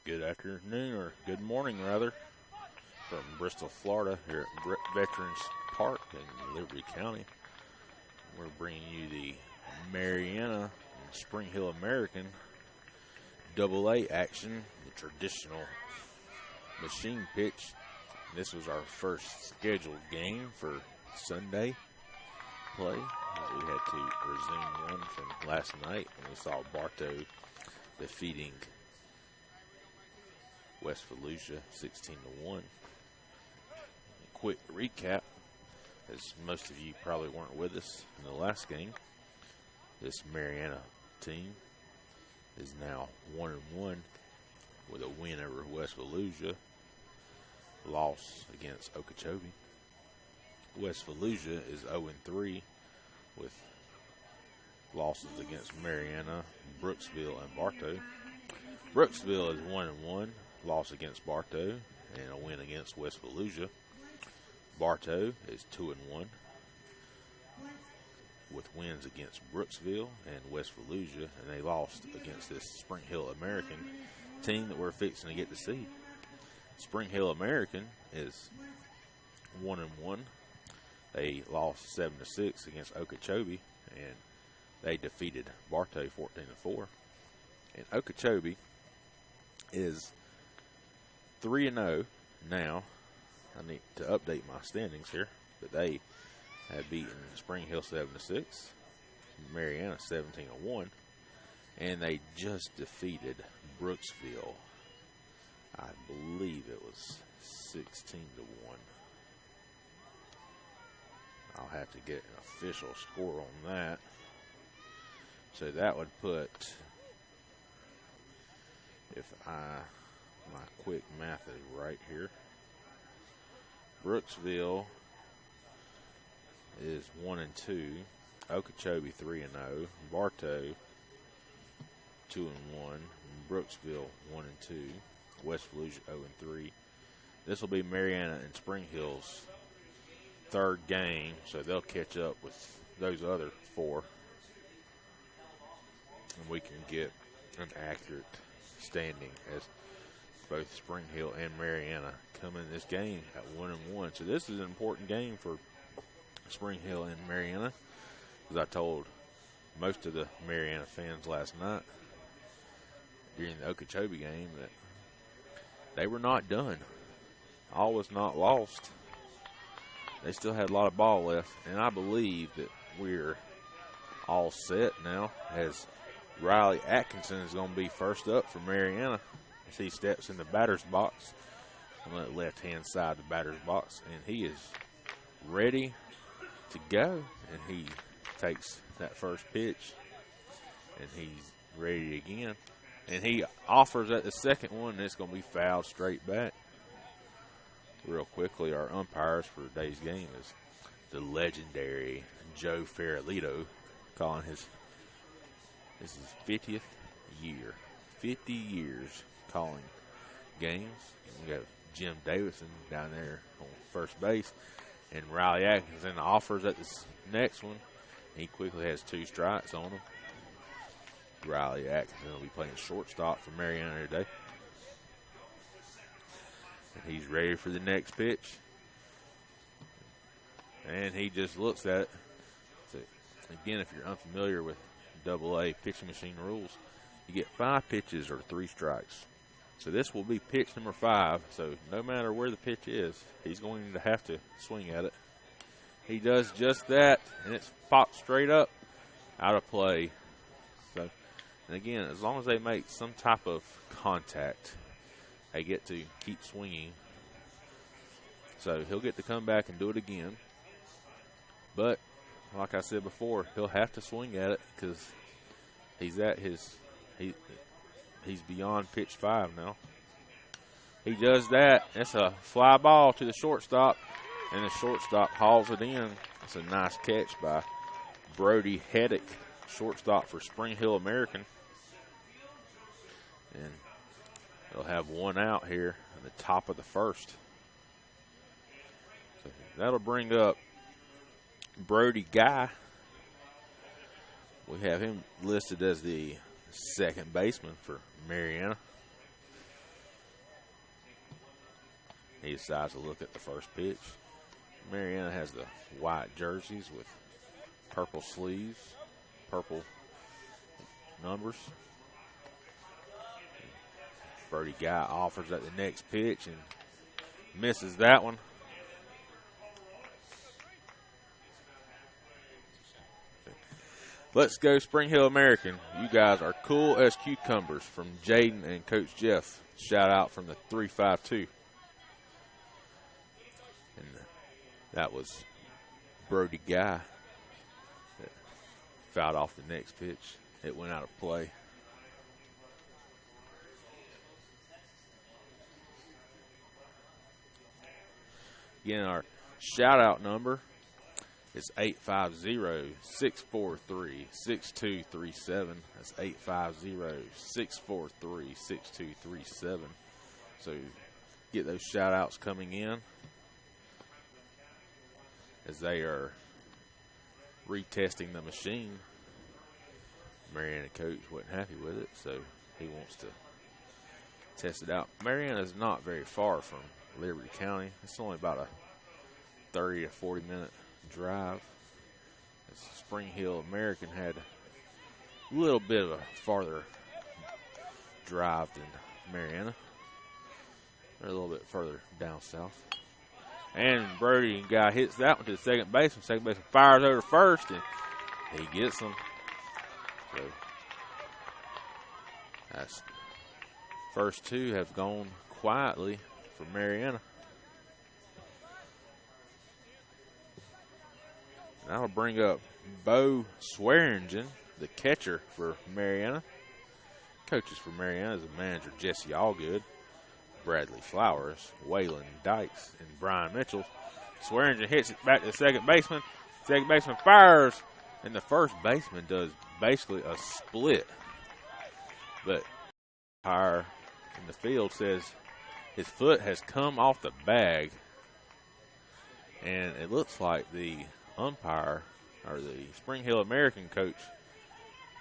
Good afternoon, or good morning rather, from Bristol, Florida, here at Veterans Park in Liberty County. We're bringing you the Marianna and Spring Hill American AA action, the traditional machine pitch. This was our first scheduled game for Sunday play. We had to resume one from last night when we saw Bartow defeating West Volusia 16-1. Quick recap, as most of you probably weren't with us in the last game. This Marianna team is now 1-1 with a win over West Volusia, loss against Okeechobee. West Volusia is 0-3 with losses against Marianna, Brooksville, and Bartow. Brooksville is 1-1, loss against Bartow, and a win against West Volusia. Bartow is 2-1 with wins against Brooksville and West Volusia, and they lost against this Spring Hill American team that we're fixing to get to see. Spring Hill American is 1-1. They lost 7-6 against Okeechobee, and they defeated Bartow 14-4. And Okeechobee is 3-0 now. I need to update my standings here, but they have beaten Spring Hill 7-6, Marianna 17-1, and they just defeated Brooksville. I believe it was 16-1. I'll have to get an official score on that. So that would put, my quick math is right here, Brooksville is 1-2, Okeechobee 3-0, Bartow 2-1, Brooksville 1-2, West Volusia 0-3. This will be Marianna and Spring Hill's third game, so they'll catch up with those other four, and we can get an accurate standing as both Spring Hill and Marianna come in this game at 1-1. So this is an important game for Spring Hill and Marianna, as I told most of the Marianna fans last night during the Okeechobee game that they were not done. All was not lost. They still had a lot of ball left, and I believe that we're all set now, as Riley Atkinson is going to be first up for Marianna as he steps in the batter's box on the left-hand side of the batter's box, and he is ready to go, and he takes that first pitch, and he's ready again, and he offers at the second one, and it's going to be fouled straight back. Real quickly, our umpires for today's game is the legendary Joe Farrellito, calling this is 50th year, 50 years calling games. We got Jim Davidson down there on first base, and Riley Atkinson offers at this next one. He quickly has 2 strikes on him. Riley Atkinson will be playing shortstop for Marianna today. And he's ready for the next pitch. And he just looks at it. So, again, if you're unfamiliar with AA pitching machine rules, you get 5 pitches or 3 strikes. So this will be pitch number 5. So no matter where the pitch is, he's going to have to swing at it. He does just that, and it's popped straight up out of play. So, and again, as long as they make some type of contact, they get to keep swinging. So he'll get to come back and do it again. But like I said before, he'll have to swing at it because he's at his he's beyond pitch 5 now. He does that. It's a fly ball to the shortstop, and the shortstop hauls it in. It's a nice catch by Brody Heddick, shortstop for Spring Hill American. And they'll have one out here in the top of the first. So that'll bring up Brody Guy. We have him listed as the second baseman for Marianna. He decides to look at the first pitch. Marianna has the white jerseys with purple sleeves, purple numbers. Brody Guy offers at the next pitch and misses that one. Let's go Spring Hill American. You guys are cool as cucumbers from Jaden and Coach Jeff. Shout out from the 352. And that was Brody Guy that fouled off the next pitch. It went out of play. Again, our shout out number is 850-643-6237. That's 850-643-6237. So get those shout outs coming in as they are retesting the machine. Marianna coach wasn't happy with it, so he wants to test it out. Marianna is not very far from Liberty County. It's only about a 30 to 40 minute drive. Spring Hill American had a little bit of a farther drive than Marianna. They're a little bit further down south. And Brody Guy hits that one to the second baseman. Second baseman fires over first, and he gets them. So that's first two have gone quietly for Marianna. That'll bring up Bo Swearingen, the catcher for Marianna. Coaches for Marianna is the manager Jesse Allgood, Bradley Flowers, Waylon Dykes, and Brian Mitchell. Swearingen hits it back to the second baseman. Second baseman fires, and the first baseman does basically a split. But umpire in the field says his foot has come off the bag, and it looks like the umpire or the Spring Hill American coach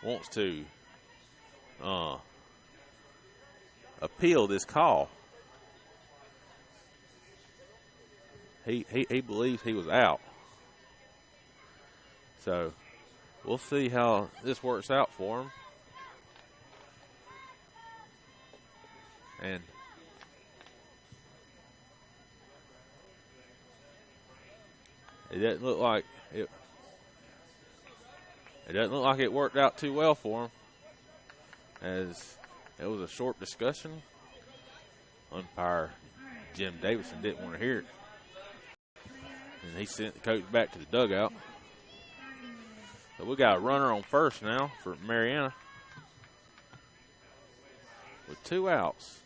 wants to appeal this call. He believes he was out. So we'll see how this works out for him. And it doesn't look like it. It doesn't look like it worked out too well for him, as it was a short discussion. Umpire Jim Davidson didn't want to hear it, and he sent the coach back to the dugout. So we got a runner on first now for Marianna with 2 outs.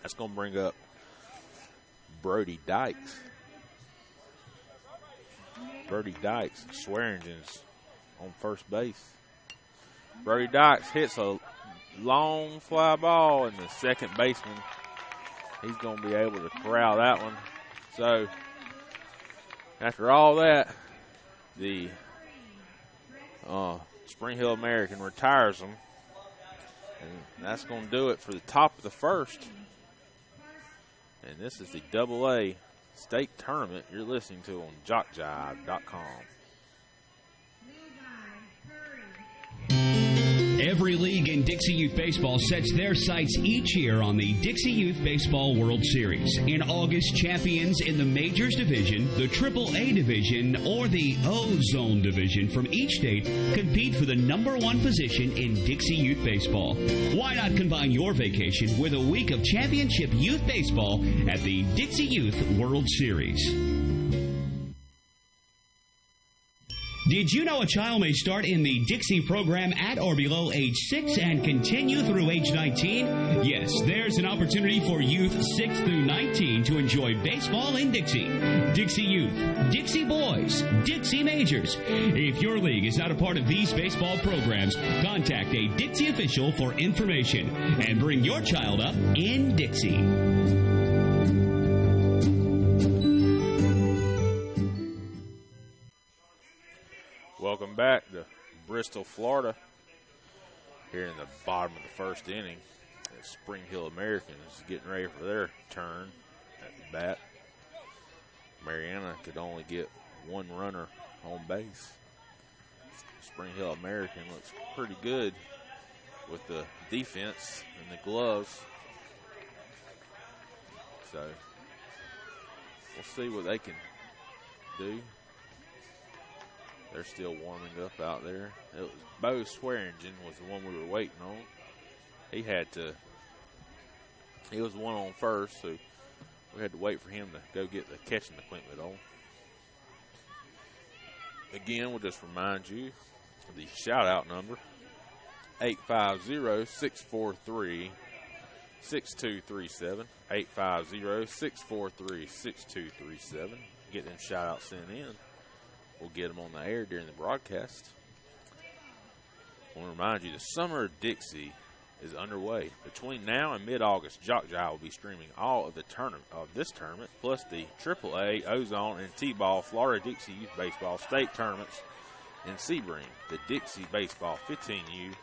That's going to bring up Brody Dykes. Brody Dykes, Swearingen's on first base. Brody Dykes hits a long fly ball, and the second baseman, he's going to be able to corral that one. So after all that, the Spring Hill American retires them, and that's going to do it for the top of the first. And this is the AA State Tournament you're listening to on jockjive.com. Every league in Dixie Youth Baseball sets their sights each year on the Dixie Youth Baseball World Series. In August, champions in the Majors Division, the AAA Division, or the O-Zone Division from each state compete for the #1 position in Dixie Youth Baseball. Why not combine your vacation with a week of championship youth baseball at the Dixie Youth World Series? Did you know a child may start in the Dixie program at or below age 6 and continue through age 19? Yes, there's an opportunity for youth 6 through 19 to enjoy baseball in Dixie. Dixie Youth, Dixie Boys, Dixie Majors. If your league is not a part of these baseball programs, contact a Dixie official for information and bring your child up in Dixie. Welcome back to Bristol, Florida, here in the bottom of the first inning. Spring Hill Americans getting ready for their turn at the bat. Marianna could only get one runner on base. Spring Hill American looks pretty good with the defense and the gloves. So we'll see what they can do. They're still warming up out there. It was Bo Swearingen was the one we were waiting on. He was one on first, so we had to wait for him to go get the catching equipment on. Again, we'll just remind you of the shout-out number, 850-643-6237, 850-643-6237. Get them shout-outs sent in. We'll get them on the air during the broadcast. I want to remind you, the Summer of Dixie is underway. Between now and mid-August, Jock Jive will be streaming all of this tournament, plus the AAA, Ozone, and T-Ball Florida Dixie Youth Baseball State Tournaments in Sebring, the Dixie Baseball 15U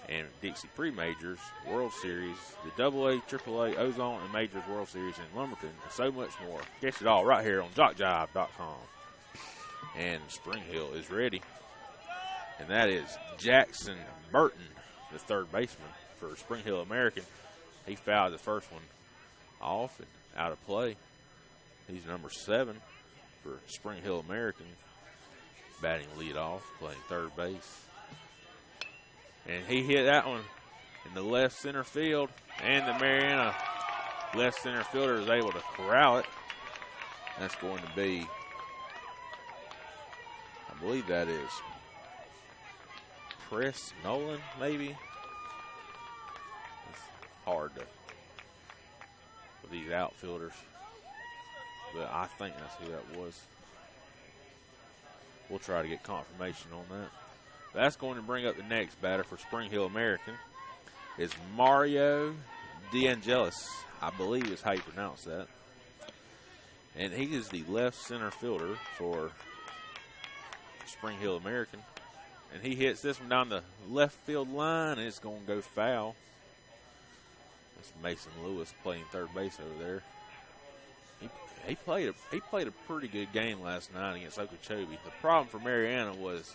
and Dixie Pre-Majors World Series, the AA, AAA, Ozone, and Majors World Series in Lumberton, and so much more. Catch it all right here on JockJive.com. And Spring Hill is ready, and that is Jackson Burton, the third baseman for Spring Hill American. He fouled the first one off and out of play. He's number 7 for Spring Hill American, batting leadoff, playing third base. And he hit that one in the left center field, and the Marianna left center fielder is able to corral it. That's going to be, I believe that is Chris Nolan, maybe. It's hard to with these outfielders, but I think that's who that was. We'll try to get confirmation on that. That's going to bring up the next batter for Spring Hill American. Is Mario DeAngelis, I believe is how you pronounce that. And he is the left center fielder for Spring Hill American. And he hits this one down the left field line, and it's going to go foul. That's Mason Lewis playing third base over there. He played a pretty good game last night against Okeechobee. The problem for Marianna was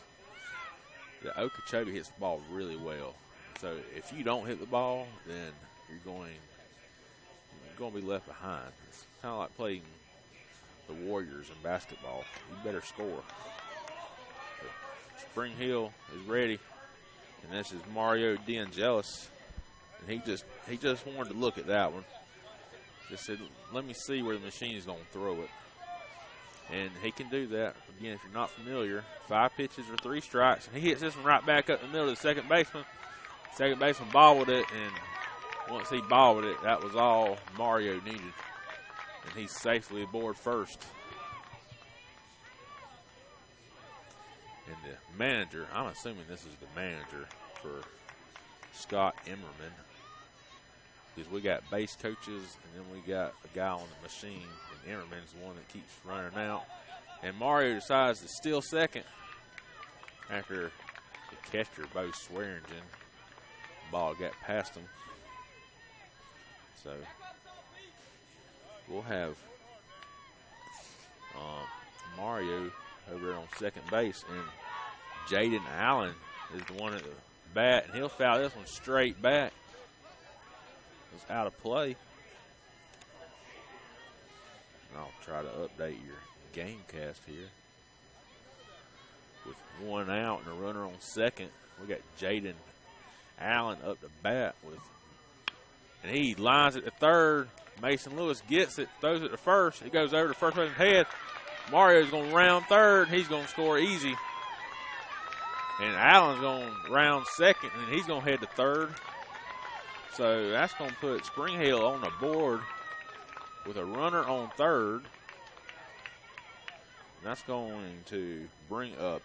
that Okeechobee hits the ball really well. So if you don't hit the ball, then you're going to be left behind. It's kind of like playing the Warriors in basketball. You better score. Spring Hill is ready, and this is Mario DeAngelis, and he just wanted to look at that one. Just said, let me see where the machine is going to throw it, and he can do that. Again, if you're not familiar, 5 pitches or 3 strikes, and he hits this one right back up the middle of the second baseman. Second baseman bobbled it, and once he bobbled it, that was all Mario needed, and he's safely aboard first. And the manager, I'm assuming this is the manager for Scott Emmerman, because we got base coaches and then we got a guy on the machine, and Emmerman's the one that keeps running out. And Mario decides to steal second after the catcher, Bo Swearingen, ball got past him. So we'll have Mario over there on second base, and Jaden Allen is the one at the bat, and he'll foul this one straight back. It's out of play. And I'll try to update your game cast here. With 1 out and a runner on second, we got Jaden Allen up to bat with, and he lines it to third. Mason Lewis gets it, throws it to first. He goes over to first baseman's head. Mario's going to round third. He's going to score easy. And Allen's going to round second, and he's going to head to third. So that's going to put Spring Hill on the board with a runner on third. And that's going to bring up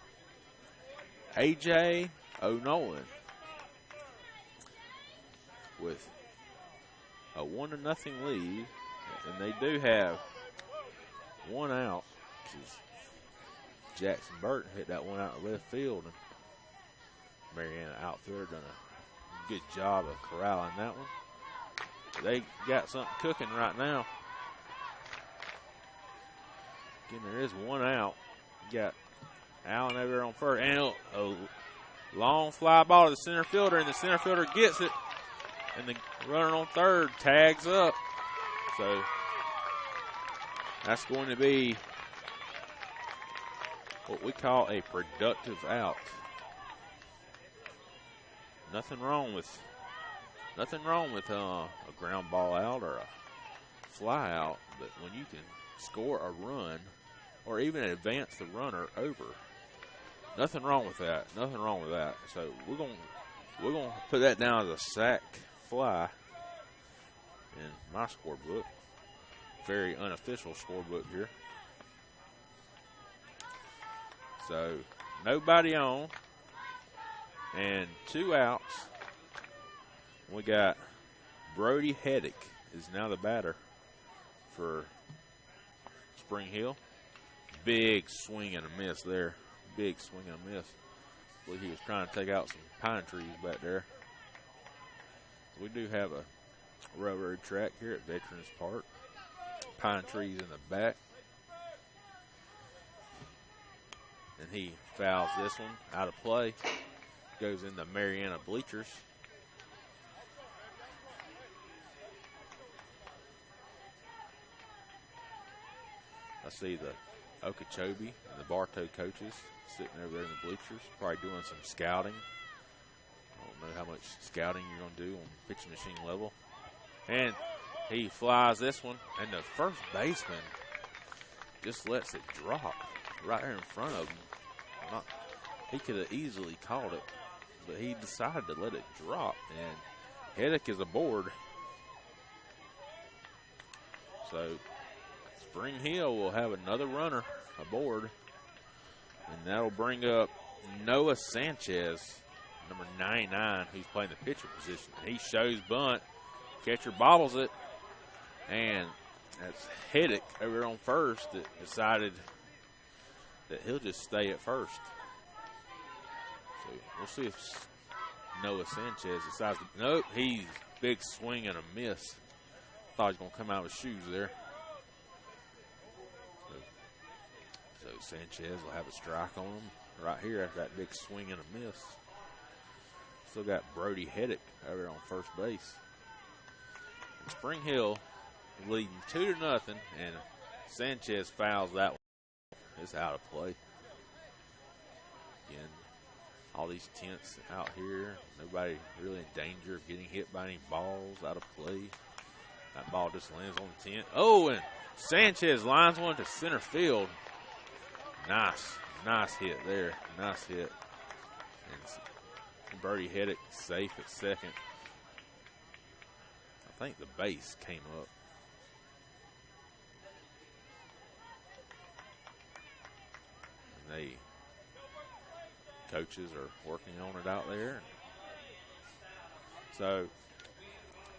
A.J. O'Nolan with a 1-0 lead. And they do have 1 out. Jackson Burton hit that one out of left field, and Marianna outfielder done a Good job of corralling that one. They got something cooking right now. Again, there is one out. You got Allen over there on first. And a long fly ball to the center fielder, and the center fielder gets it. And the runner on third tags up. So that's going to be what we call a productive out. Nothing wrong with a ground ball out or a fly out, but when you can score a run or even advance the runner over, nothing wrong with that. Nothing wrong with that. So we're gonna put that down as a sack fly in my scorebook. Very unofficial scorebook here. So nobody on and 2 outs. We got Brody Heddick is now the batter for Spring Hill. Big swing and a miss there. Big swing and a miss. I believe he was trying to take out some pine trees back there. We do have a railroad track here at Veterans Park. Pine trees in the back. And he fouls this one out of play. Goes in the Marianna bleachers. I see the Okeechobee and the Bartow coaches sitting over there in the bleachers, probably doing some scouting. I don't know how much scouting you're going to do on pitching machine level. And he flies this one, and the first baseman just lets it drop right there in front of him. He could have easily caught it, but he decided to let it drop, and Heddick is aboard. So Spring Hill will have another runner aboard, and that'll bring up Noah Sanchez, number 99, who's playing the pitcher position. He shows bunt. Catcher bobbles it, and that's Heddick over there on first that decided that he'll just stay at first. So we'll see if Noah Sanchez decides to. Nope, he's big swing and a miss. Thought he was going to come out with shoes there. So Sanchez will have a strike on him right here after that big swing and a miss. Still got Brody Heddick over there on first base. And Spring Hill leading 2-0, and Sanchez fouls that one. It's out of play. Again, all these tents out here. Nobody really in danger of getting hit by any balls out of play. That ball just lands on the tent. Oh, and Sanchez lines one to center field. Nice hit there. Nice hit. And Brody Heddick safe at second. I think the base came up. And coaches are working on it out there. So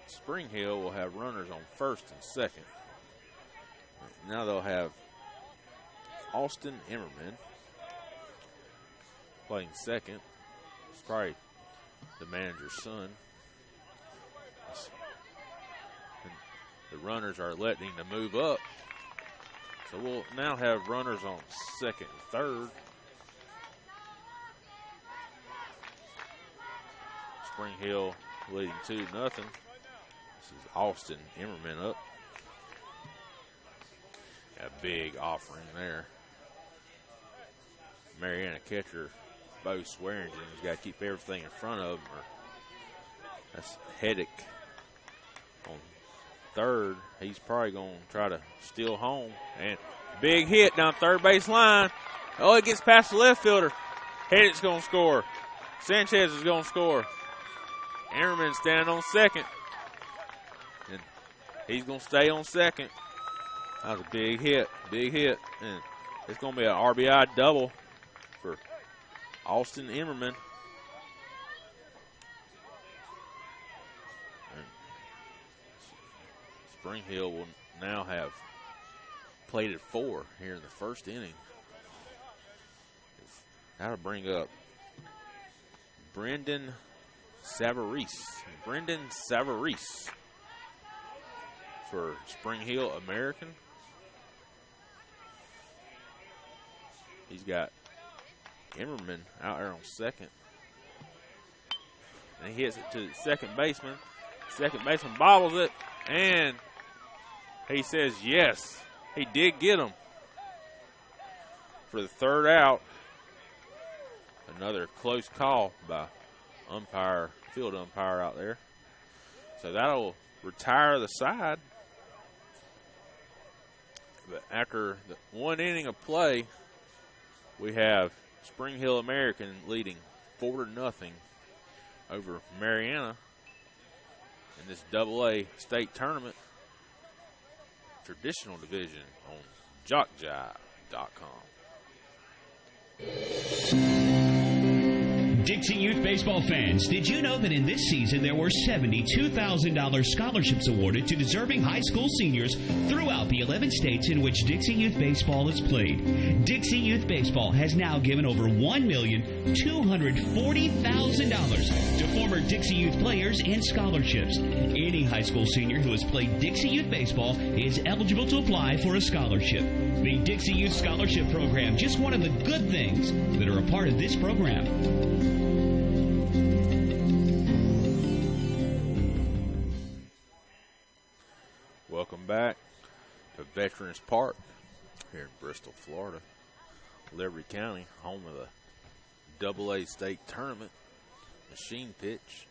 Spring Hill will have runners on first and second. Now they'll have Austin Emmerman playing second. It's probably the manager's son. And the runners are electing to move up. So we'll now have runners on second and third. Spring Hill leading 2-0. This is Austin Emmerman up. A big offering there. Marianna catcher Bo Swearingen has got to keep everything in front of him. That's Heddick on third. He's probably going to try to steal home. And big hit down third base line. Oh, it gets past the left fielder. Heddick's going to score. Sanchez is going to score. Emmerman standing on second. And he's going to stay on second. That was a big hit. And it's going to be an RBI double for Austin Emmerman. And Spring Hill will now have plated 4 here in the first inning. That'll bring up Brendan Brendan Savarese for Spring Hill American. He's got Emmerman out there on second. And he hits it to the second baseman. Second baseman bobbles it, and he says yes. He did get him for the third out. Another close call by field umpire out there. So that'll retire the side. But after the 1 inning of play, we have Spring Hill American leading 4-0 over Marianna in this AA state tournament traditional division on jockjive.com. Dixie Youth Baseball fans, did you know that in this season there were $72,000 scholarships awarded to deserving high school seniors throughout the 11 states in which Dixie Youth Baseball is played? Dixie Youth Baseball has now given over $1,240,000 to former Dixie Youth players in scholarships. Any high school senior who has played Dixie Youth Baseball is eligible to apply for a scholarship. The Dixie Youth Scholarship Program, just one of the good things that are a part of this program. Welcome back to Veterans Park here in Bristol, Florida. Liberty County, home of the AA state tournament, machine pitch.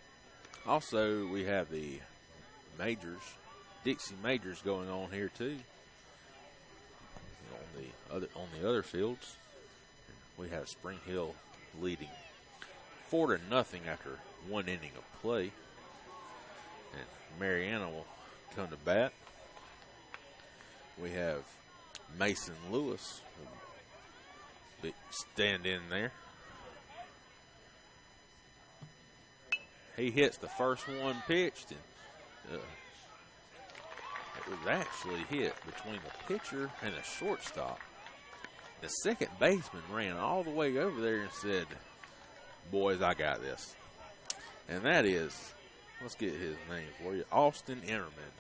Also, we have the majors, Dixie majors going on here too. On the other fields, we have Spring Hill leading 4-0 after 1 inning of play. And Marianna will come to bat. We have Mason Lewis stand in there. He hits the first one pitched, and it was actually hit between the pitcher and the shortstop. The second baseman ran all the way over there and said, "Boys, I got this." And that is, let's get his name for you, Austin Emmerman,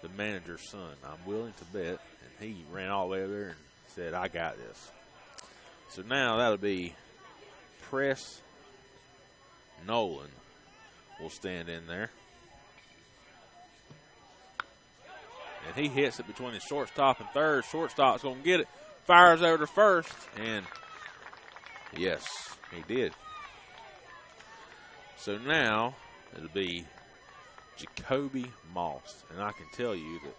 the manager's son. I'm willing to bet. And he ran all the way over there and said, "I got this." So now that'll be Press Nolan will stand in there. And he hits it between the shortstop and third. Shortstop's going to get it. Fires over to first. And yes, he did. So now it'll be Jacoby Moss. And I can tell you that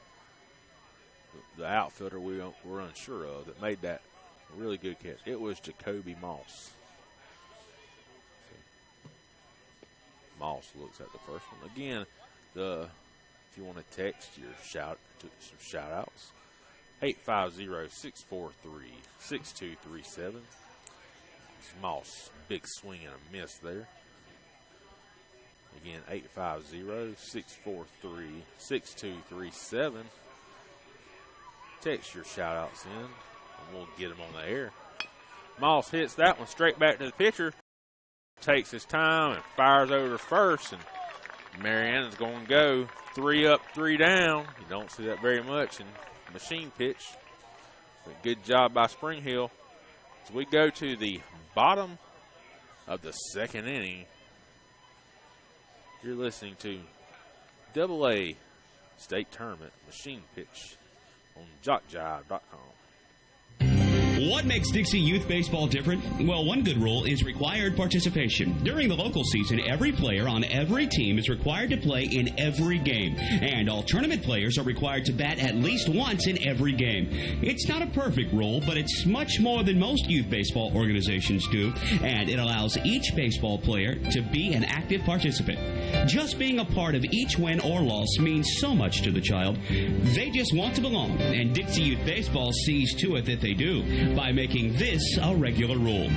the outfielder we're unsure of that made that really good catch, it was Jacoby Moss. So Moss looks at the first one. Again, if you want to text your some shout outs, 850-643-6237. Moss, big swing and a miss there. Again, 850-643-6237. Text your shout outs in, and we'll get them on the air. Moss hits that one straight back to the pitcher. Takes his time and fires over to first, and Marianna's going to go 3 up, 3 down. You don't see that very much in machine pitch. But good job by Spring Hill. So we go to the bottom of the second inning. You're listening to AA State Tournament Machine Pitch on jockjive.com. What makes Dixie Youth Baseball different? Well, one good rule is required participation. During the local season, every player on every team is required to play in every game, and all tournament players are required to bat at least once in every game. It's not a perfect rule, but it's much more than most youth baseball organizations do, and it allows each baseball player to be an active participant. Just being a part of each win or loss means so much to the child. They just want to belong, and Dixie Youth Baseball sees to it that they do by making this a regular rule.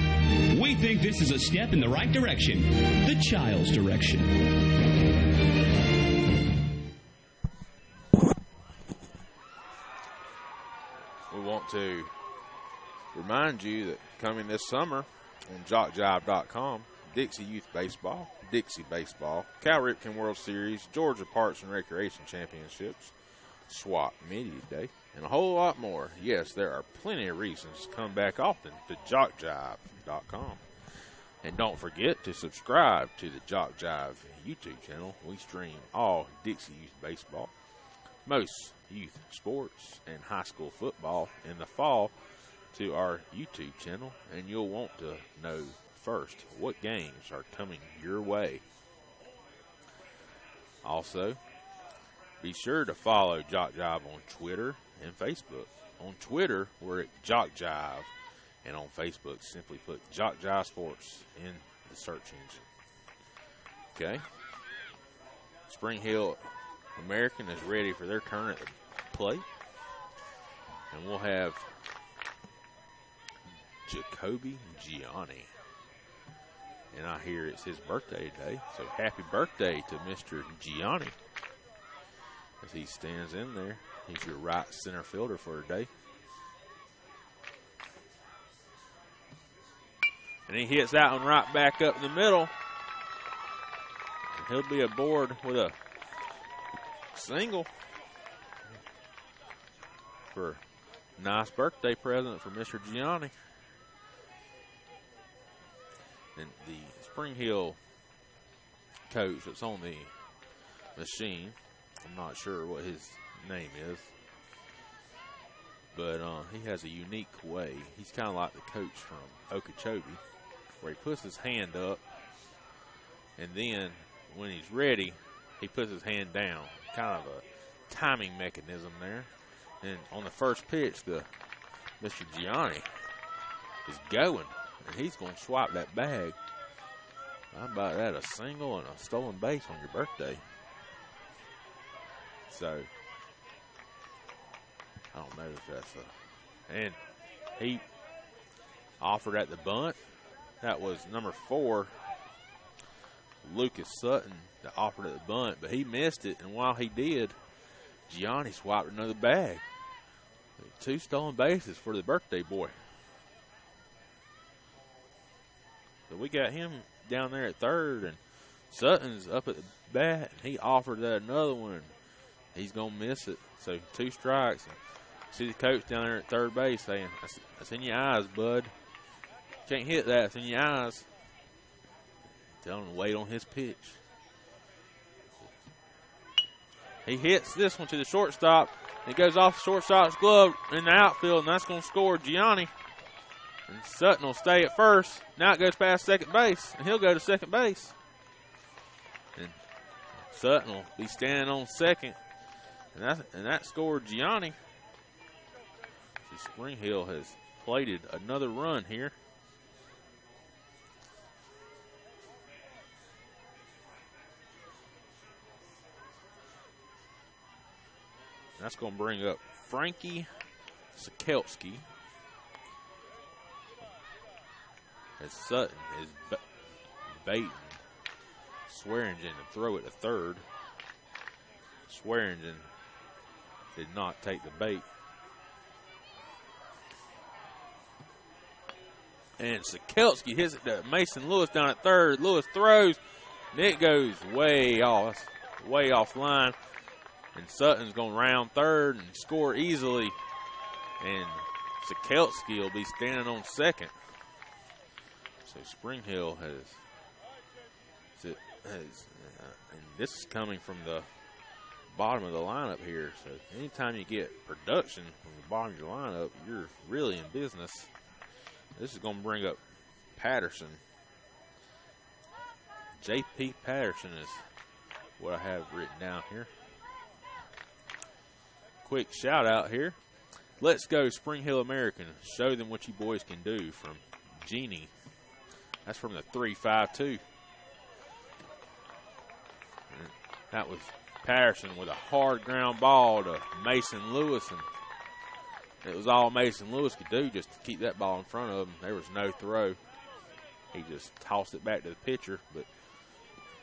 We think this is a step in the right direction, the child's direction. We want to remind you that coming this summer on jockjive.com, Dixie Youth Baseball Dixie Baseball, Cal Ripken World Series, Georgia Parks and Recreation Championships, SWAT Media Day, and a whole lot more. Yes, there are plenty of reasons to come back often to JockJive.com. And don't forget to subscribe to the Jock Jive YouTube channel. We stream all Dixie Youth Baseball, most youth sports, and high school football in the fall to our YouTube channel, and you'll want to know first what games are coming your way. Also, be sure to follow Jock Jive on Twitter and Facebook. On Twitter, we're at Jock Jive, and on Facebook, simply put Jock Jive Sports in the search engine. Okay? Spring Hill American is ready for their turn at the plate, and we'll have Jacoby Gianni. And I hear it's his birthday today, so happy birthday to Mr. Gianni. As he stands in there, he's your right center fielder for today. And he hits that one right back up in the middle. And he'll be aboard with a single for a nice birthday present for Mr. Gianni. And the Spring Hill coach that's on the machine, I'm not sure what his name is, but he has a unique way. He's kind of like the coach from Okeechobee, where he puts his hand up, and then when he's ready, he puts his hand down. Kind of a timing mechanism there. And on the first pitch, Mr. Gianni is going. And he's going to swipe that bag. How about that? A single and a stolen base on your birthday. So, I don't know if that's and he offered at the bunt. That was number 4, Lucas Sutton, that offered at the bunt. But he missed it, and while he did, Gianni swiped another bag. 2 stolen bases for the birthday boy. So we got him down there at third, and Sutton's up at the bat. And he offered that another one. He's going to miss it. So 2 strikes. And see the coach down there at third base saying, that's in your eyes, bud. Can't hit that. It's in your eyes. Tell him to wait on his pitch. He hits this one to the shortstop. It goes off the shortstop's glove in the outfield, and that's going to score Gianni. And Sutton will stay at first. Now it goes past second base, and he'll go to second base. And Sutton will be standing on second, and that scored Gianni. See, Spring Hill has plated another run here. That's going to bring up Frankie Sikelski. As Sutton is baiting Swearingen to throw it to third. Swearingen did not take the bait. And Sikelski hits it to Mason Lewis down at third. Lewis throws, and it goes way off. That's way off line. And Sutton's going to round third and score easily. And Sikelski will be standing on second. So Spring Hill has and this is coming from the bottom of the lineup here. So anytime you get production from the bottom of your lineup, you're really in business. This is going to bring up Patterson. J.P. Patterson is what I have written down here. Quick shout out here. Let's go Spring Hill American. Show them what you boys can do from Jeannie. That's from the 3-5-2. That was Patterson with a hard ground ball to Mason Lewis, and it was all Mason Lewis could do just to keep that ball in front of him. There was no throw. He just tossed it back to the pitcher, but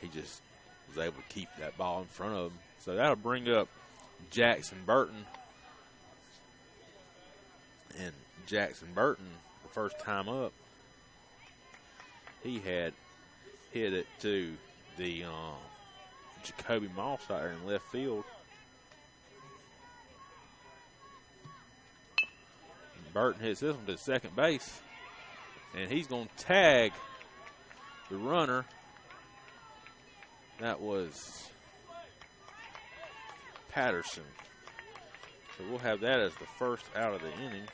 he just was able to keep that ball in front of him. So that'll bring up Jackson Burton. And Jackson Burton, the first time up, he had hit it to the Jacoby Moss out there in left field. And Burton hits this one to second base. And he's going to tag the runner. That was Patterson. So we'll have that as the first out of the inning.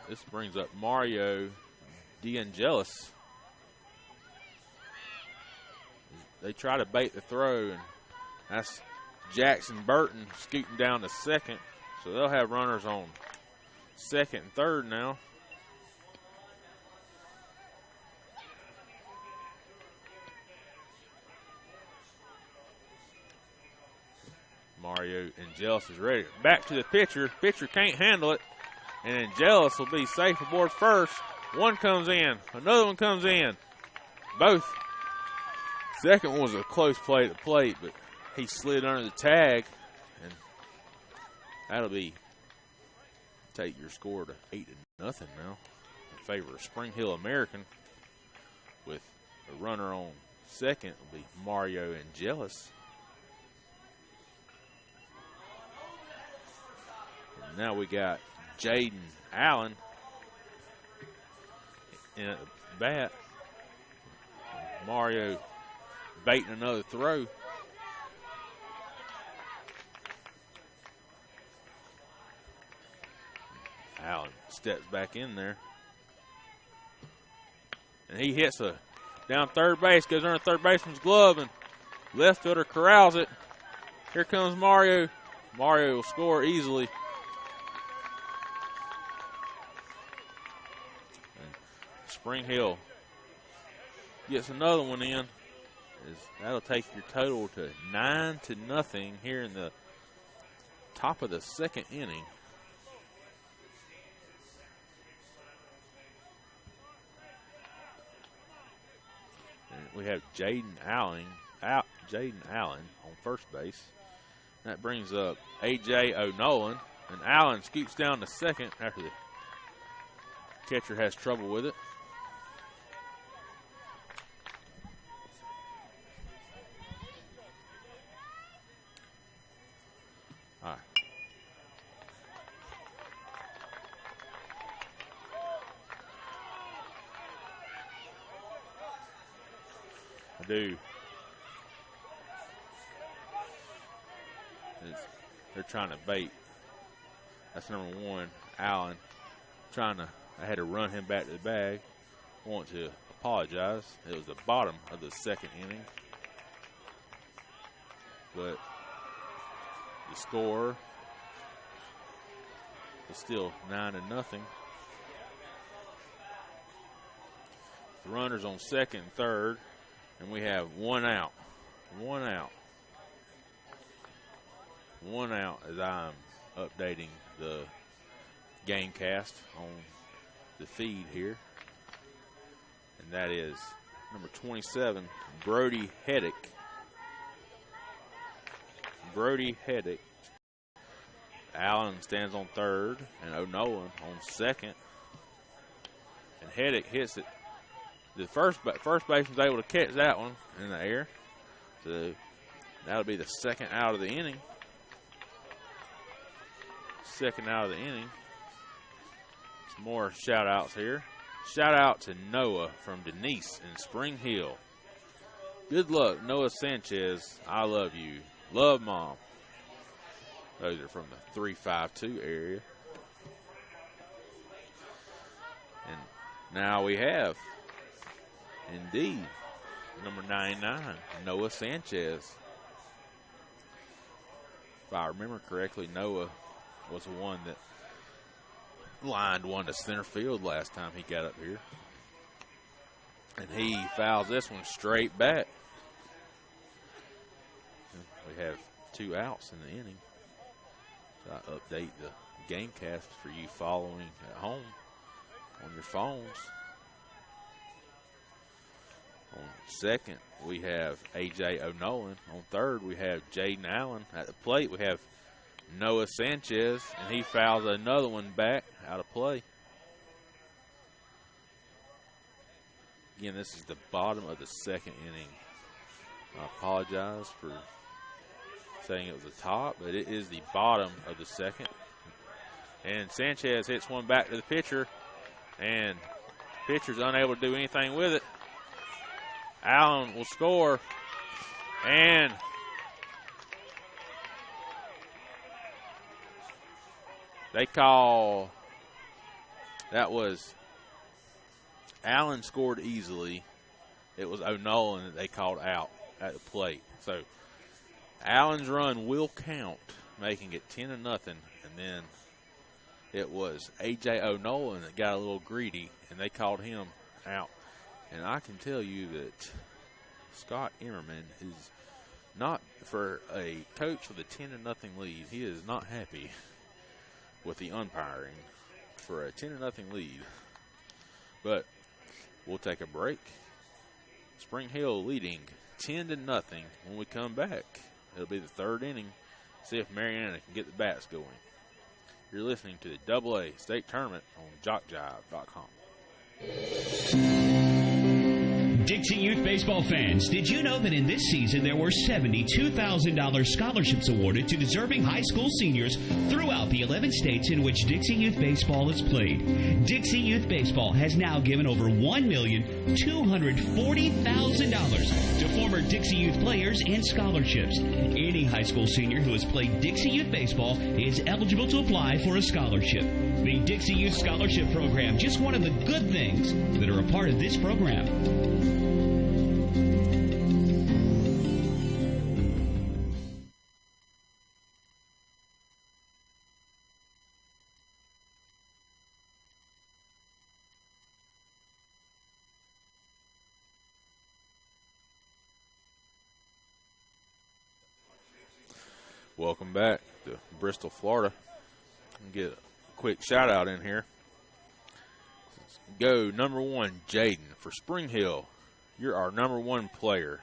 This brings up Mario DeAngelis. They try to bait the throw, and that's Jackson Burton scooting down to second. So they'll have runners on second and third now. Mario Angelis is ready. Back to the pitcher. Pitcher can't handle it. And Angelis will be safe aboard first. One comes in. Another one comes in. Both. Second one was a close play at the plate, but he slid under the tag. And that'll be take your score to 8-0 now in favor of Spring Hill American. With a runner on second will be Mario Angelis. And now we got Jaden Allen in at the bat. Mario baiting another throw. Allen steps back in there. And he hits a down third base, goes under third baseman's glove, and left fielder corrals it. Here comes Mario. Mario will score easily. Spring Hill gets another one in. That'll take your total to 9-0 here in the top of the second inning. And we have Jaden Allen on first base. That brings up A.J. O'Nolan, and Allen scoots down to second after the catcher has trouble with it. They're trying to bait. That's number one, Allen. I had to run him back to the bag. I want to apologize. It was the bottom of the second inning. But the score is still 9-0. The runners on second and third, and we have one out. One out as I'm updating the game cast on the feed here. And that is number 27, Brody Heddick. Brody Heddick. Allen stands on third, and O'Nolan on second. And Heddick hits it. The first baseman's able to catch that one in the air. So that'll be the second out of the inning. Second out of the inning. Some more shout outs here. Shout out to Noah from Denise in Spring Hill. Good luck, Noah Sanchez. I love you. Love Mom. Those are from the 352 area. And now we have, indeed, number 99, Noah Sanchez. If I remember correctly, Noah was the one that lined one to center field last time he got up here. And he fouls this one straight back. We have 2 outs in the inning. So I update the game cast for you following at home on your phones. On second, we have A.J. O'Nolan. On third, we have Jaden Allen. At the plate, we have Noah Sanchez, and he fouls another one back out of play. Again, this is the bottom of the second inning. I apologize for saying it was the top, but it is the bottom of the second. And Sanchez hits one back to the pitcher, and the pitcher's unable to do anything with it. Allen will score, and they call, that was, Allen scored easily. It was O'Nolan that they called out at the plate. So Allen's run will count, making it 10-0, and then it was A.J. O'Nolan that got a little greedy, and they called him out. And I can tell you that Scott Emmerman is not, for a coach with a 10-0 lead, he is not happy with the umpiring for a 10-0 lead. But we'll take a break. Spring Hill leading 10-0 when we come back. It'll be the third inning. See if Marianna can get the bats going. You're listening to the AA State Tournament on JockJive.com. Dixie Youth Baseball fans, did you know that in this season there were $72,000 scholarships awarded to deserving high school seniors throughout the 11 states in which Dixie Youth Baseball is played? Dixie Youth Baseball has now given over $1,240,000 to former Dixie Youth players in scholarships. Any high school senior who has played Dixie Youth Baseball is eligible to apply for a scholarship. The Dixie Youth Scholarship Program, just one of the good things that are a part of this program. Welcome back to Bristol, Florida. Get a quick shout out in here. Go number 1, Jaden for Spring Hill. You're our number 1 player.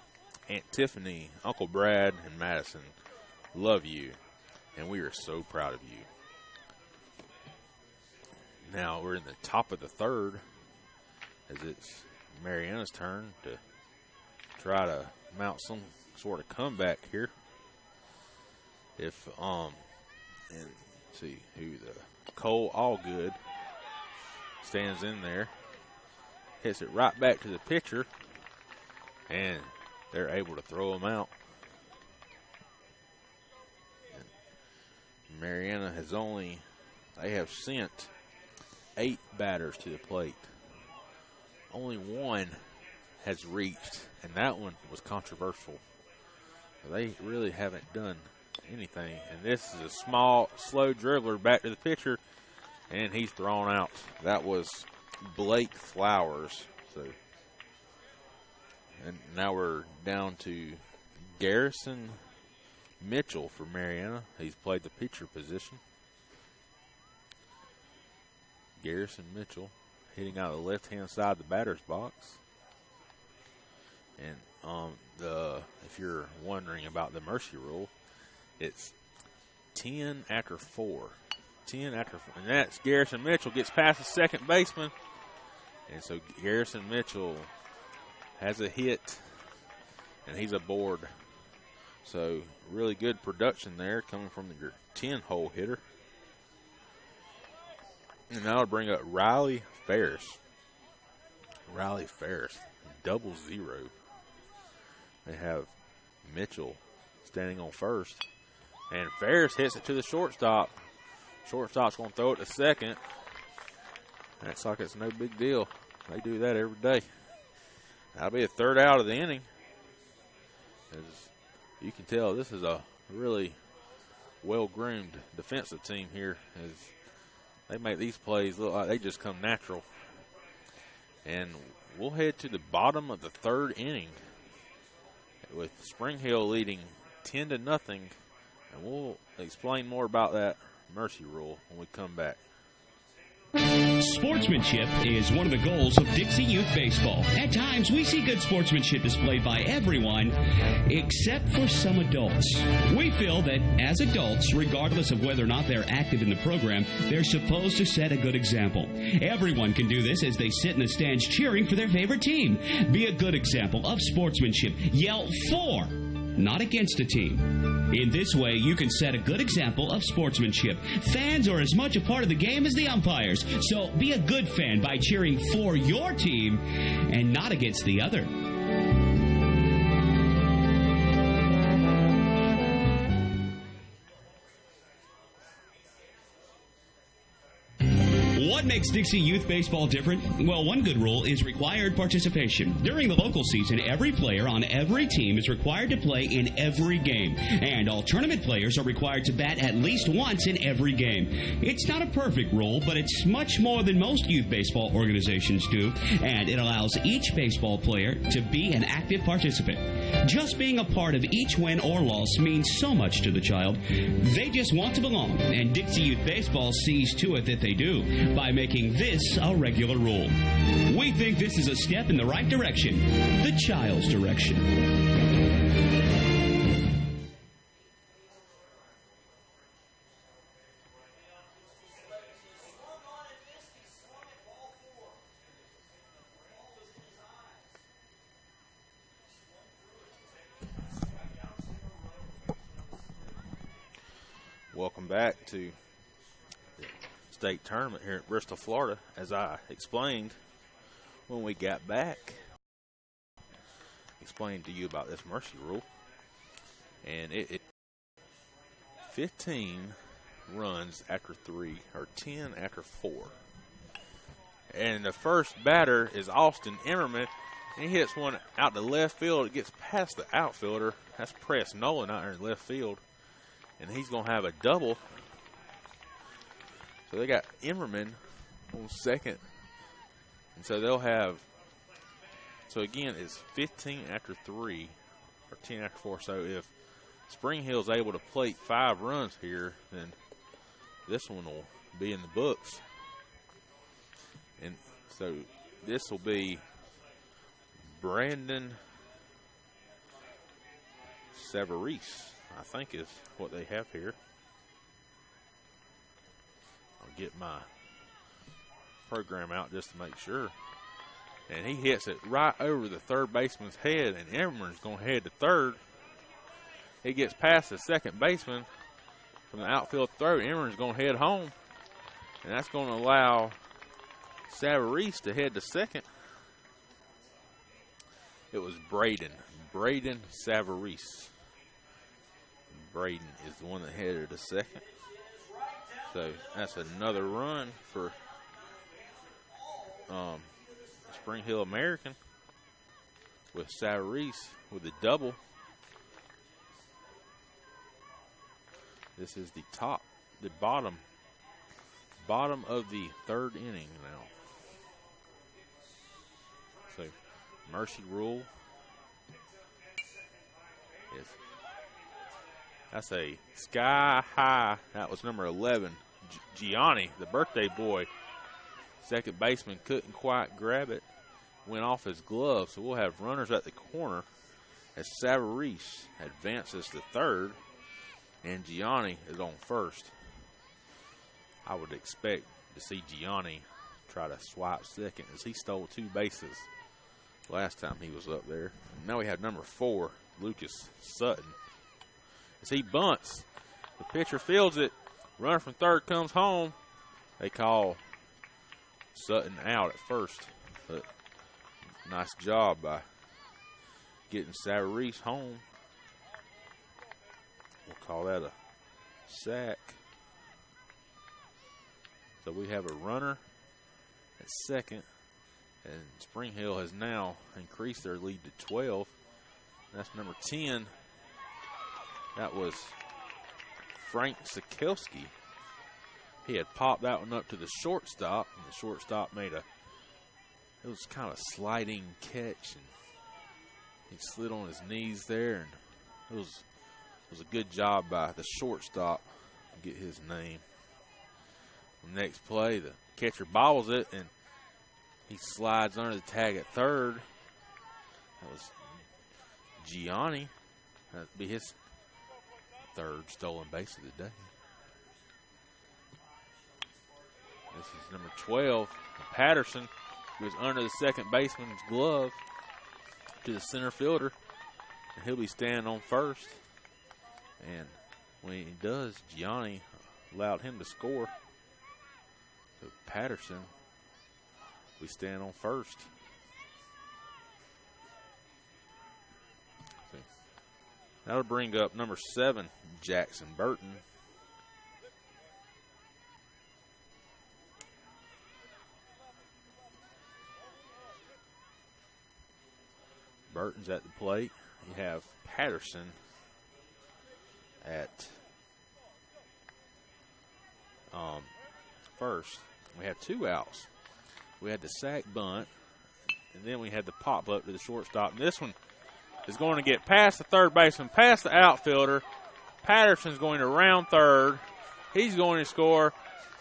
Aunt Tiffany, Uncle Brad, and Madison love you, and we are so proud of you. Now we're in the top of the third, as it's Marianna's turn to try to mount some sort of comeback here. If and see who the Cole Allgood stands in there, hits it right back to the pitcher, and they're able to throw him out. And Marianna has they have sent 8 batters to the plate. Only one has reached, and that one was controversial. They really haven't done anything. And this is a small, slow dribbler back to the pitcher, and he's thrown out. That was Blake Flowers. So, and now we're down to Garrison Mitchell for Marianna. He's played the pitcher position. Garrison Mitchell hitting out of the left-hand side of the batter's box. And if you're wondering about the mercy rule, it's 10 after 4. 10 after 4. And that's Garrison Mitchell gets past the second baseman. And so Garrison Mitchell has a hit, and he's aboard. So really good production there coming from your 10-hole hitter. And now I'll bring up Riley Ferris. Riley Ferris, 0-0. They have Mitchell standing on first. And Ferris hits it to the shortstop. Shortstop's going to throw it to second. Acts like it's no big deal. They do that every day. That'll be a third out of the inning. As you can tell, this is a really well-groomed defensive team here. As they make these plays look like they just come natural. And we'll head to the bottom of the third inning with Spring Hill leading 10-0. And we'll explain more about that mercy rule when we come back. Sportsmanship is one of the goals of Dixie Youth Baseball. At times, we see good sportsmanship displayed by everyone except for some adults. We feel that as adults, regardless of whether or not they're active in the program, they're supposed to set a good example. Everyone can do this as they sit in the stands cheering for their favorite team. Be a good example of sportsmanship. Yell for, not against a team. In this way, you can set a good example of sportsmanship. Fans are as much a part of the game as the umpires, so be a good fan by cheering for your team and not against the other. What makes Dixie Youth Baseball different? Well, one good rule is required participation. During the local season, every player on every team is required to play in every game, and all tournament players are required to bat at least once in every game. It's not a perfect rule, but it's much more than most youth baseball organizations do, and it allows each baseball player to be an active participant. Just being a part of each win or loss means so much to the child. They just want to belong, and Dixie Youth Baseball sees to it that they do by making this a regular rule. We think this is a step in the right direction, the child's direction. Welcome back to the state tournament here at Bristol, Florida. As I explained when we got back, explained to you about this mercy rule, and it 15 runs after 3 or 10 after 4. And the first batter is Austin Emmerman, and he hits one out to left field. It gets past the outfielder. That's Press Nolan out there in left field. And he's going to have a double. So they got Emmerman on second. And so they'll have, so again, it's 15 after 3 or 10 after 4. So if Spring Hill's able to plate 5 runs here, then this one will be in the books. And so this will be Brandon Savarese, I think is what they have here. I'll get my program out just to make sure. And he hits it right over the third baseman's head, and Emmerman's going to head to third. He gets past the second baseman from the outfield throw. Emmerman's going to head home, and that's going to allow Savarese to head to second. It was Braden Savarese. Braden is the one that headed to second. So that's another run for Spring Hill American with Savarese with a double. This is the bottom of the third inning now. So mercy rule is, that's a sky high. That was number 11, Gianni, the birthday boy. Second baseman couldn't quite grab it. Went off his glove. So we'll have runners at the corner as Savarese advances to third. And Gianni is on first. I would expect to see Gianni try to swipe second as he stole 2 bases last time he was up there. Now we have number 4, Lucas Sutton. As he bunts, the pitcher fields it. Runner from third comes home. They call Sutton out at first. But nice job by getting Savarese home. We'll call that a sack. So we have a runner at second. And Spring Hill has now increased their lead to 12. That's number 10. That was Frank Sikelski. He had popped that one up to the shortstop, and the shortstop made it was kind of a sliding catch, and he slid on his knees there, and it was a good job by the shortstop to get his name. The next play, the catcher bobbles it, and he slides under the tag at third. That was Gianni. That'd be his third stolen base of the day. This is number 12, Patterson, who was under the second baseman's glove to the center fielder. And he'll be standing on first. And when he does, Gianni allowed him to score. So Patterson, we stand on first. That'll bring up number 7, Jackson Burton. Burton's at the plate. You have Patterson at first. We have 2 outs. We had the sack bunt, and then we had the pop up to the shortstop. And this one is going to get past the third baseman, past the outfielder. Patterson's going to round third. He's going to score.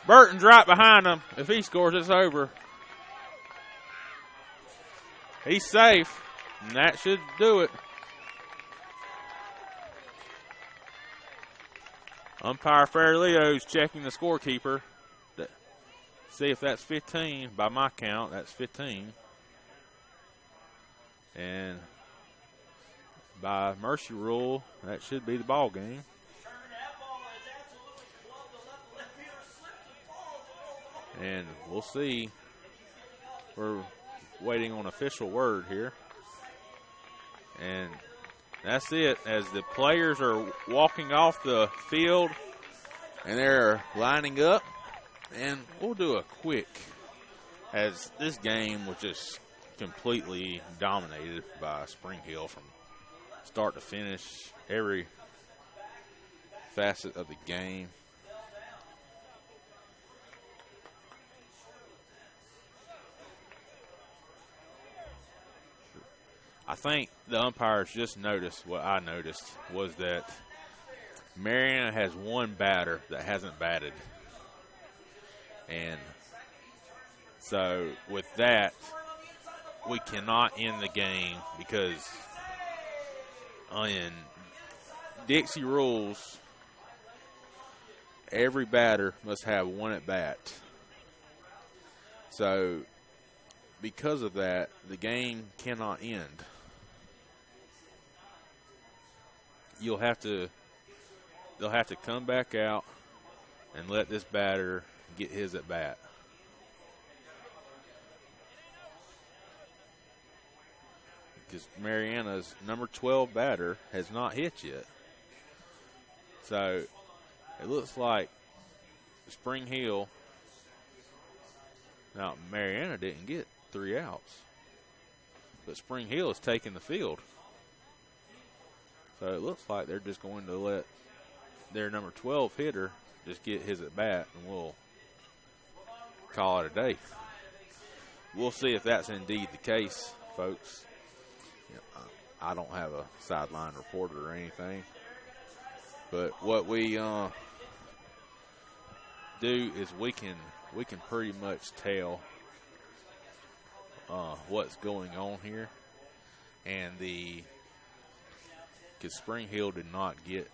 Burton's right behind him. If he scores, it's over. He's safe, and that should do it. Umpire Fairleo's checking the scorekeeper. See if that's 15. By my count, that's 15. And by mercy rule, that should be the ball game. And we'll see. We're waiting on official word here. And that's it. As the players are walking off the field and they're lining up. And we'll do a quick, as this game was just completely dominated by Spring Hill from start to finish, every facet of the game. I think the umpires just noticed what I noticed was that Marianna has one batter that hasn't batted. And so with that, we cannot end the game because in Dixie rules, every batter must have one at bat. So because of that, the game cannot end. They'll have to come back out and let this batter get his at bat. Because Marianna's number 12 batter has not hit yet. So it looks like Spring Hill. Now, Marianna didn't get 3 outs, but Spring Hill is taking the field. So it looks like they're just going to let their number 12 hitter just get his at bat, and we'll call it a day. We'll see if that's indeed the case, folks. I don't have a sideline reporter or anything, but what we do is we can pretty much tell what's going on here, and because Spring Hill did not get,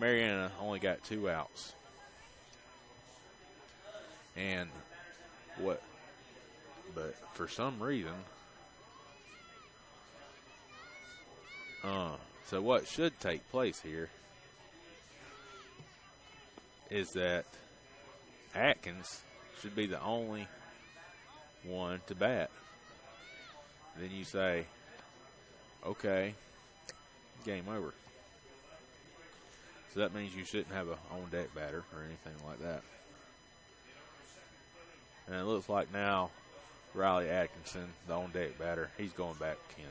Marianna only got 2 outs. And but for some reason, so what should take place here is that Atkins should be the only one to bat. Then you say, okay, game over. So that means you shouldn't have a on-deck batter or anything like that. And it looks like now Riley Atkinson, the on-deck batter, he's going back 10.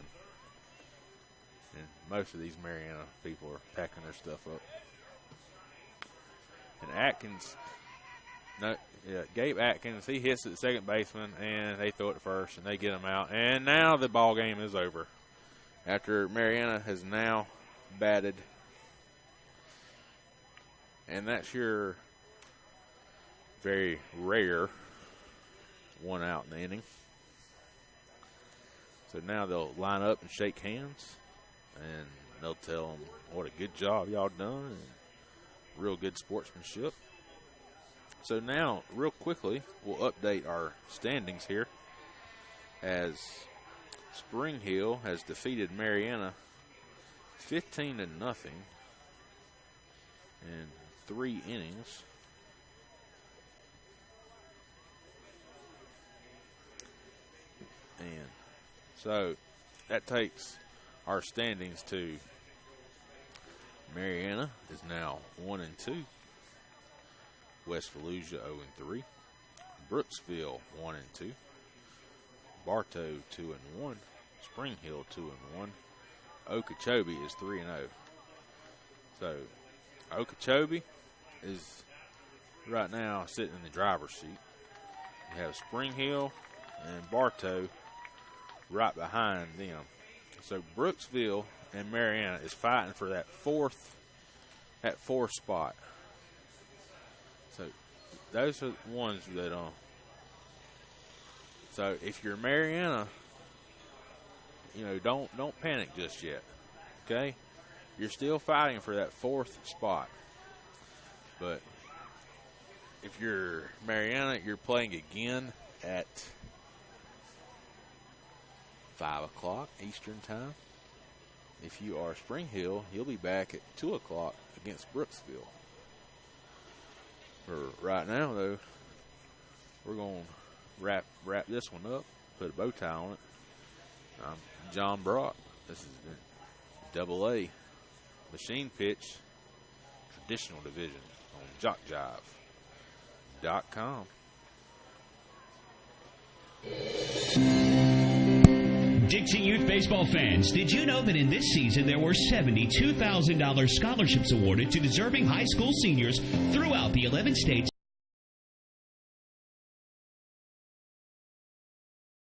And most of these Marianna people are packing their stuff up. And Gabe Atkins, he hits at the second baseman, and they throw it to first, and they get him out. And now the ball game is over. After Marianna has now batted. And that's your very rare 1 out in the inning. So now they'll line up and shake hands, and they'll tell them what a good job y'all done and real good sportsmanship. So now, real quickly, we'll update our standings here as Spring Hill has defeated Marianna 15-0 in 3 innings. And so that takes our standings to Marianna is now 1-2. West Fallujah 0-3. Brooksville 1-2. Bartow 2-1. Spring Hill 2-1. Okeechobee is 3-0. So Okeechobee is right now sitting in the driver's seat. You have Spring Hill and Bartow right behind them. So Brooksville and Marianna is fighting for that fourth spot. So those are the ones that so if you're Marianna, don't panic just yet. Okay? You're still fighting for that 4th spot. But if you're Marianna, you're playing again at 5 o'clock Eastern time. If you are Spring Hill, you'll be back at 2 o'clock against Brooksville. For right now, though, we're going to wrap this one up, put a bow tie on it. I'm John Brock. This is the AA machine pitch traditional division on jockjive.com. Dixie Youth Baseball fans, did you know that in this season there were $72,000 scholarships awarded to deserving high school seniors throughout the 11 states?